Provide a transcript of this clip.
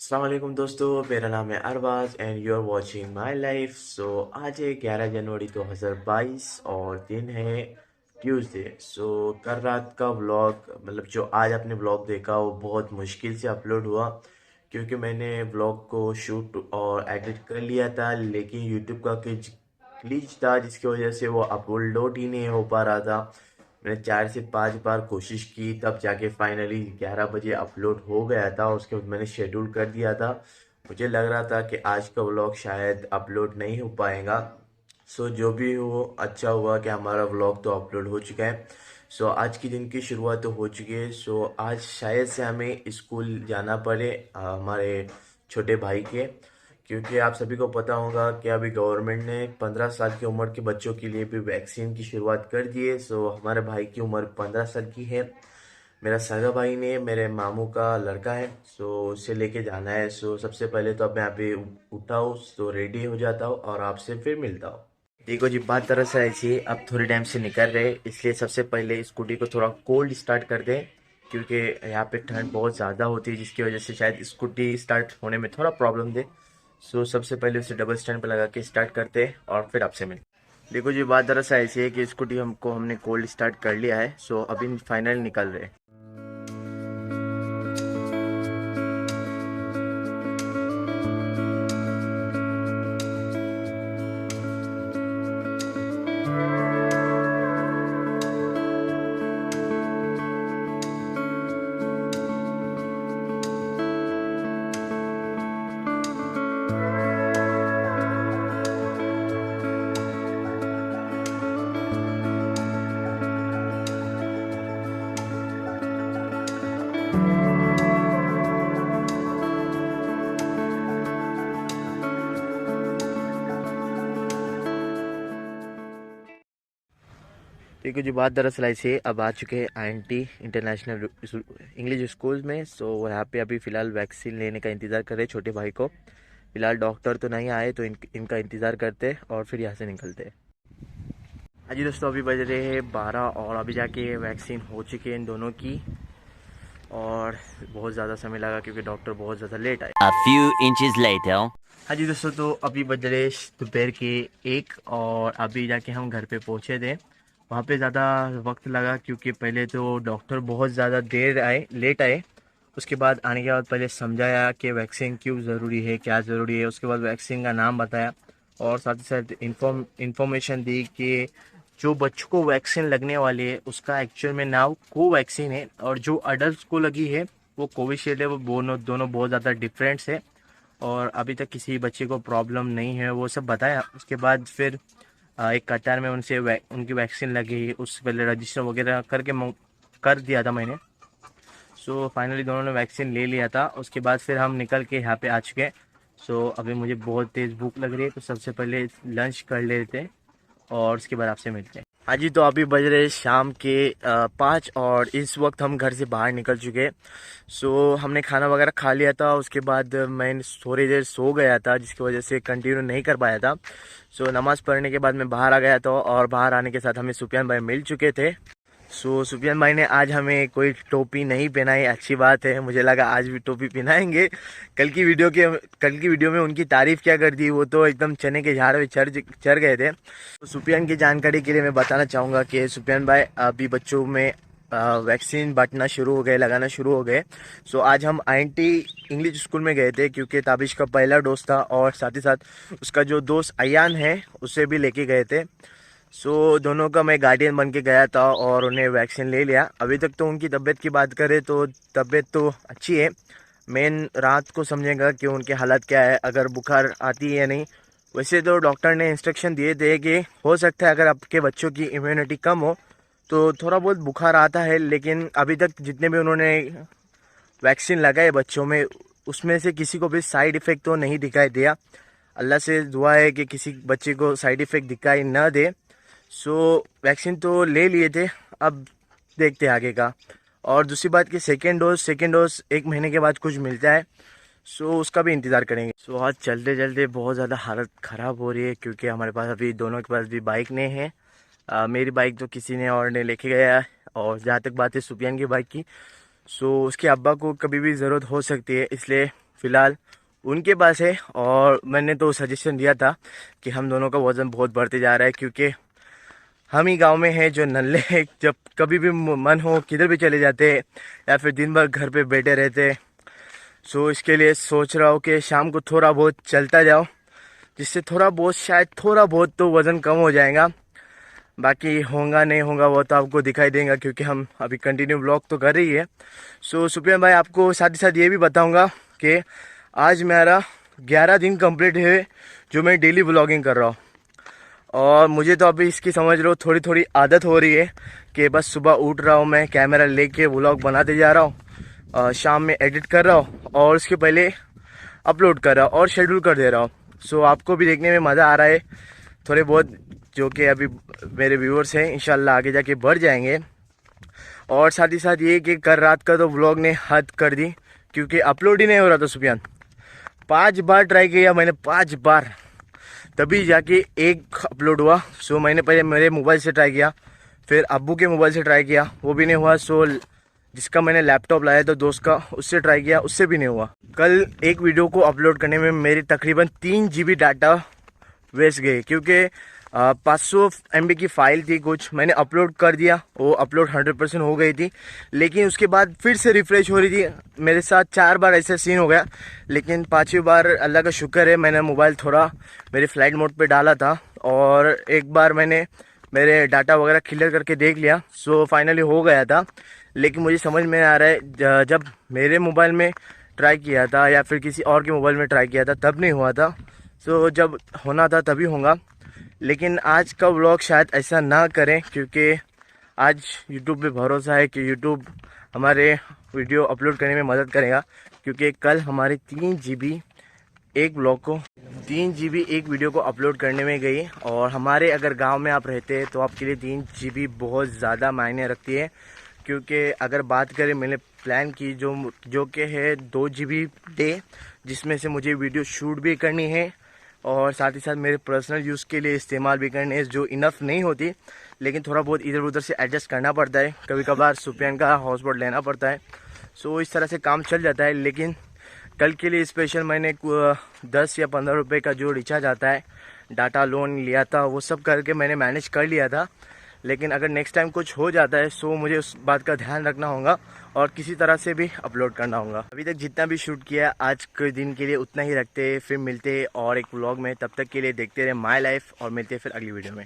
अस्सलाम वालेकुम दोस्तों, मेरा नाम है Arbaz and you are watching my life. आज है 11 जनवरी 2022 और दिन है ट्यूसडे। कल रात का व्लॉग मतलब जो आज आपने व्लॉग देखा वो बहुत मुश्किल से अपलोड हुआ, क्योंकि मैंने व्लॉग को शूट और एडिट कर लिया था, लेकिन यूट्यूब का कुछ ग्लिच था जिसकी वजह से वो अपलोड ही नहीं हो पा रहा था। मैंने 4 से 5 बार कोशिश की, तब जाके फाइनली 11 बजे अपलोड हो गया था। और उसके बाद मैंने शेड्यूल कर दिया था। मुझे लग रहा था कि आज का व्लॉग शायद अपलोड नहीं हो पाएगा। जो भी हो, अच्छा हुआ कि हमारा व्लॉग तो अपलोड हो चुका है। आज की दिन की शुरुआत तो हो चुकी है। आज शायद से हमें स्कूल जाना पड़े हमारे छोटे भाई के, क्योंकि आप सभी को पता होगा कि अभी गवर्नमेंट ने 15 साल की उम्र के बच्चों के लिए भी वैक्सीन की शुरुआत कर दी है। हमारे भाई की उम्र 15 साल की है। मेरा सगा भाई ने मेरे मामू का लड़का है, उसे लेके जाना है। सबसे पहले तो अब मैं अभी उठा हूँ, रेडी हो जाता हूँ और आपसे फिर मिलता हूँ। देखो जी, बात दरअसल ऐसी है, अब थोड़े टाइम से निकल रहे, इसलिए सबसे पहले स्कूटी को थोड़ा कोल्ड स्टार्ट कर दें, क्योंकि यहाँ पे ठंड बहुत ज़्यादा होती है, जिसकी वजह से शायद स्कूटी स्टार्ट होने में थोड़ा प्रॉब्लम दे। सबसे पहले उसे डबल स्टैंड पे लगा के स्टार्ट करते हैं और फिर आपसे मिल। देखो जी, बात दरअसल ऐसी है कि स्कूटी हमने कोल्ड स्टार्ट कर लिया है। अभी फाइनल निकल रहे हैं। देखो जी, बात दरअसल ऐसी है, अब आ चुके हैं INT इंटरनेशनल इंग्लिश स्कूल में। यहाँ पे अभी फ़िलहाल वैक्सीन लेने का इंतज़ार कर रहे हैं छोटे भाई को। फ़िलहाल डॉक्टर तो नहीं आए, तो इनका इंतज़ार करते हैं और फिर यहाँ से निकलते हैं। हाँ जी दोस्तों, अभी बज रहे हैं 12 और अभी जाके वैक्सीन हो चुकी है इन दोनों की। और बहुत ज़्यादा समय लगा क्योंकि डॉक्टर बहुत ज़्यादा लेट आए। A few inches later. हाँ जी दोस्तों, तो अभी बज रहे दोपहर के 1 और अभी जाके हम घर पे पहुँचे थे। वहाँ पे ज़्यादा वक्त लगा क्योंकि पहले तो डॉक्टर बहुत ज़्यादा देर आए, लेट आए। उसके बाद आने के बाद पहले समझाया कि वैक्सीन क्यों ज़रूरी है, क्या ज़रूरी है। उसके बाद वैक्सीन का नाम बताया और साथ ही साथ इन्फॉर्मेशन दी कि जो बच्चों को वैक्सीन लगने वाली है उसका एक्चुअल में नाम कोवैक्सीन है, और जो अडल्ट को लगी है वो कोविशील्ड है। वो दोनों बहुत ज़्यादा डिफरेंट्स है और अभी तक किसी बच्चे को प्रॉब्लम नहीं है, वो सब बताया। उसके बाद फिर एक कतार में उनसे उनकी वैक्सीन लगी, उससे पहले रजिस्टर वगैरह कर दिया था मैंने। फाइनली दोनों ने वैक्सीन ले लिया था। उसके बाद फिर हम निकल के यहाँ पे आ चुके हैं। अभी मुझे बहुत तेज़ भूख लग रही है, तो सबसे पहले लंच कर लेते हैं और उसके बाद आपसे मिलते हैं। हाँ जी, तो अभी बज रहे शाम के 5 और इस वक्त हम घर से बाहर निकल चुके हैं। हमने खाना वगैरह खा लिया था। उसके बाद मैं थोड़ी देर सो गया था, जिसकी वजह से कंटिन्यू नहीं कर पाया था। नमाज़ पढ़ने के बाद मैं बाहर आ गया था और बाहर आने के साथ हमें सुफियान भाई मिल चुके थे। सुफियान भाई ने आज हमें कोई टोपी नहीं पहनाई, अच्छी बात है। मुझे लगा आज भी टोपी पहनाएंगे। कल की वीडियो में उनकी तारीफ क्या कर दी, वो तो एकदम चने के झाड़ में चढ़ गए थे। सुफियान की जानकारी के लिए मैं बताना चाहूँगा कि सुफियान भाई अभी बच्चों में वैक्सीन बांटना शुरू हो गए, लगाना शुरू हो गए। आज हम INT इंग्लिश स्कूल में गए थे क्योंकि ताबिश का पहला डोज था और साथ ही साथ उसका जो दोस्त अयान है उसे भी लेके गए थे। दोनों का मैं गार्डियन बन के गया था और उन्हें वैक्सीन ले लिया। अभी तक तो उनकी तबीयत की बात करें तो तबीयत तो अच्छी है। मेन रात को समझेगा कि उनकी हालत क्या है, अगर बुखार आती है या नहीं। वैसे तो डॉक्टर ने इंस्ट्रक्शन दिए थे कि हो सकता है अगर आपके बच्चों की इम्यूनिटी कम हो तो थोड़ा बहुत बुखार आता है, लेकिन अभी तक जितने भी उन्होंने वैक्सीन लगाए बच्चों में, उसमें से किसी को भी साइड इफ़ेक्ट तो नहीं दिखाई दिया। अल्लाह से दुआ है कि किसी बच्चे को साइड इफ़ेक्ट दिखाई न दे। वैक्सीन तो ले लिए थे, अब देखते हैं आगे का। और दूसरी बात कि सेकेंड डोज 1 महीने के बाद कुछ मिलता है, उसका भी इंतज़ार करेंगे। आज चलते चलते बहुत ज़्यादा हालत ख़राब हो रही है क्योंकि हमारे पास अभी दोनों के पास भी बाइक नहीं है। मेरी बाइक तो किसी ने और ने लेके गया है, और जहाँ तक बात है सुफियान की बाइक की, उसके अब्बा को कभी भी ज़रूरत हो सकती है, इसलिए फ़िलहाल उनके पास है। और मैंने तो सजेशन दिया था कि हम दोनों का वज़न बहुत बढ़ते जा रहा है, क्योंकि हम ही गांव में हैं जो नल्ले हैं, जब कभी भी मन हो किधर भी चले जाते हैं या फिर दिन भर घर पे बैठे रहते हैं। सो इसके लिए सोच रहा हूँ कि शाम को थोड़ा बहुत चलता जाओ, जिससे थोड़ा बहुत शायद थोड़ा बहुत तो वज़न कम हो जाएगा। बाकी होगा नहीं होगा वो तो आपको दिखाई देगा, क्योंकि हम अभी कंटिन्यू व्लॉग तो कर रही है। सो सुप्रियन भाई, आपको साथ ही साथ ये भी बताऊंगा कि आज मेरा 11 दिन कंप्लीट है जो मैं डेली व्लॉगिंग कर रहा हूँ। और मुझे तो अभी इसकी समझ लो थोड़ी थोड़ी आदत हो रही है कि बस सुबह उठ रहा हूँ मैं, कैमरा लेके व्लॉग बनाते जा रहा हूँ, शाम में एडिट कर रहा हूँ और उसके पहले अपलोड कर रहा हूँ और शेड्यूल कर दे रहा हूँ। सो आपको भी देखने में मज़ा आ रहा है थोड़े बहुत, जो कि अभी मेरे व्यूअर्स हैं इंशाल्लाह आगे जाके बढ़ जाएंगे। और साथ ही साथ ये कि कल रात का तो व्लॉग ने हद कर दी, क्योंकि अपलोड ही नहीं हो रहा था सुफियान। 5 बार ट्राई किया मैंने, 5 बार, तभी जाके एक अपलोड हुआ। सो मैंने पहले मेरे मोबाइल से ट्राई किया, फिर अब्बू के मोबाइल से ट्राई किया, वो भी नहीं हुआ। सो जिसका मैंने लैपटॉप लाया था दोस्त का, उससे ट्राई किया, उससे भी नहीं हुआ। कल एक वीडियो को अपलोड करने में मेरी तकरीबन 3 GB डाटा वेस्ट गए, क्योंकि 500 MB की फ़ाइल थी कुछ, मैंने अपलोड कर दिया, वो अपलोड 100% हो गई थी, लेकिन उसके बाद फिर से रिफ़्रेश हो रही थी। मेरे साथ 4 बार ऐसा सीन हो गया, लेकिन 5वीं बार अल्लाह का शुक्र है मैंने मोबाइल थोड़ा मेरे फ्लाइट मोड पे डाला था और एक बार मैंने मेरे डाटा वगैरह क्लियर करके देख लिया। सो फाइनली हो गया था। लेकिन मुझे समझ में आ रहा है जब मेरे मोबाइल में ट्राई किया था या फिर किसी और के मोबाइल में ट्राई किया था तब नहीं हुआ था। सो जब होना था तभी होगा। लेकिन आज का व्लॉग शायद ऐसा ना करें, क्योंकि आज यूट्यूब पे भरोसा है कि यूट्यूब हमारे वीडियो अपलोड करने में मदद करेगा, क्योंकि कल हमारे 3 GB एक व्लॉग को 3 GB एक वीडियो को अपलोड करने में गई। और हमारे अगर गांव में आप रहते हैं तो आपके लिए 3 GB बहुत ज़्यादा मायने रखती है, क्योंकि अगर बात करें मैंने प्लान की जो कि है 2 GB डे, जिसमें से मुझे वीडियो शूट भी करनी है और साथ ही साथ मेरे पर्सनल यूज़ के लिए इस्तेमाल भी करने हैं, जो इनफ नहीं होती, लेकिन थोड़ा बहुत इधर उधर से एडजस्ट करना पड़ता है। कभी कभार सुपियन का हॉटस्पॉट लेना पड़ता है। सो इस तरह से काम चल जाता है। लेकिन कल के लिए स्पेशल मैंने 10 या 15 रुपये का जो रिचार्ज आता है, डाटा लोन लिया था, वो सब करके मैंने मैनेज कर लिया था। लेकिन अगर नेक्स्ट टाइम कुछ हो जाता है सो मुझे उस बात का ध्यान रखना होगा और किसी तरह से भी अपलोड करना होगा। अभी तक जितना भी शूट किया आज के दिन के लिए उतना ही रखते, फिर मिलते और एक व्लॉग में। तब तक के लिए देखते रहे माय लाइफ और मिलते फिर अगली वीडियो में।